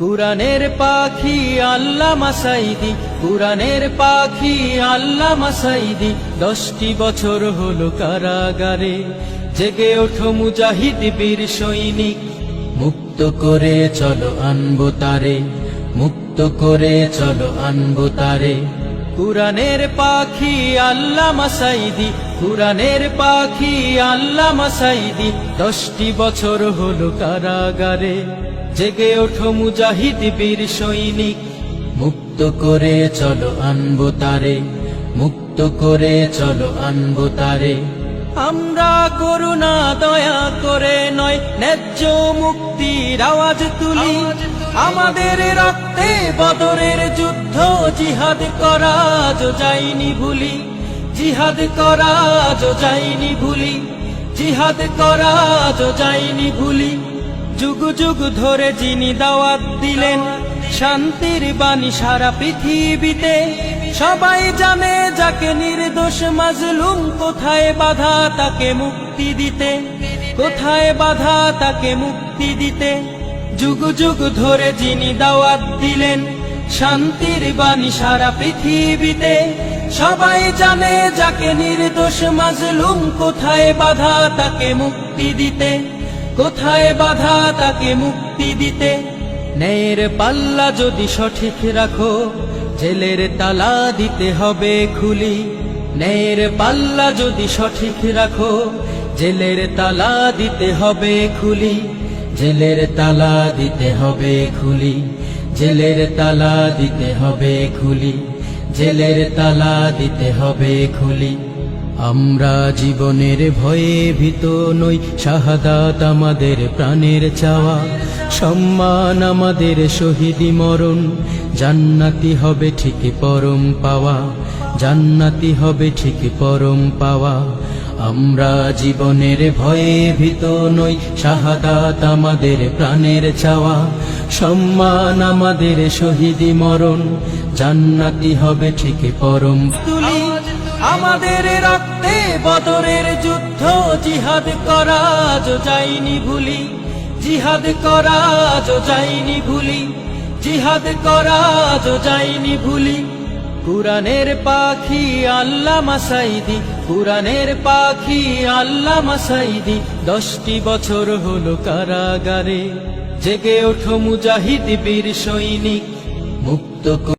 কুরআনের পাখি আল্লামা সাঈদী, কুরআনের পাখি আল্লামা সাঈদী, 10টি বছর হলো কারাগারে। জেগে ওঠো মুজাহিদ বীর সৈনিক, মুক্ত করে চলো আনবো তারে, মুক্ত করে চলো আনবো তারে। কুরআনের পাখি আল্লামা সাঈদী, কুরআনের পাখি আল্লামা সাঈদী, 10টি বছর হলো কারাগারে। জেগে ওঠো মুজাহিদ বীর সৈনিক, মুক্ত করে চলো আনবো তারে, মুক্ত করে চলো আনবো তারে। আমরা করুণা দয়া করে নয়, ন্যায্য মুক্তির আওয়াজ তুলি। আমাদের রক্তে বদরের যুদ্ধ, জিহাদ করা আজ যাইনি ভুলি, জিহাদ করা আজ যাইনি ভুলি, জিহাদ করা আজ যাইনি ভুলি। যুগ যুগ ধরে যিনি দাওয়াত দিলেন শান্তির বাণী সারা পৃথিবীতে, সবাই জানে যাকে নির্দোষ মাজলুম, কোথায় বাধা তাকে মুক্তি দিতে, কোথায় বাধা তাকে মুক্তি দিতে। যুগ যুগ ধরে যিনি দাওয়াত দিলেন শান্তির বাণী সারা পৃথিবীতে, সবাই জানে যাকে নির্দোষ মাজলুম, কোথায় বাধা তাকে মুক্তি দিতে, কোথায় বাধা তাকে মুক্তি দিতে। ন্যায়ের পাল্লা যদি সঠিক রাখো, জেলের তালা দিতে হবে খুলি। ন্যায়ের পাল্লা যদি সঠিক রাখো, জেলের তালা দিতে হবে খুলি, জেলের তালা দিতে হবে খুলি, জেলের তালা দিতে হবে খুলি, জেলের তালা দিতে হবে খুলি। আমরা জীবনের ভয়ে ভীত নই, শাহাদাত আমাদের প্রাণের চাওয়া, সম্মান আমাদের শহীদি মরণ, জান্নাতি হবে ঠিক পরম পাওয়া, জান্নাতি হবে ঠিক পরম পাওয়া। আমরা জীবনের ভয়ে ভীত নই, শাহাদাত আমাদের প্রাণের চাওয়া, সম্মান আমাদের শহীদি মরণ, জান্নাতি হবে ঠিক পরম তুলি। আমাদের রক্তে বদরের যুদ্ধ, জিহাদ করা আজ যাইনি ভুলি, জিহাদ করা আজ যাইনি ভুলি, জিহাদ করা আজ যাইনি ভুলি। কুরআনের পাখি আল্লামা সাঈদী, কুরআনের পাখি আল্লামা সাঈদী, 10টি বছর হলো কারাগারে। জেগে ওঠো মুজাহিদ বীর সৈনিক, মুক্ত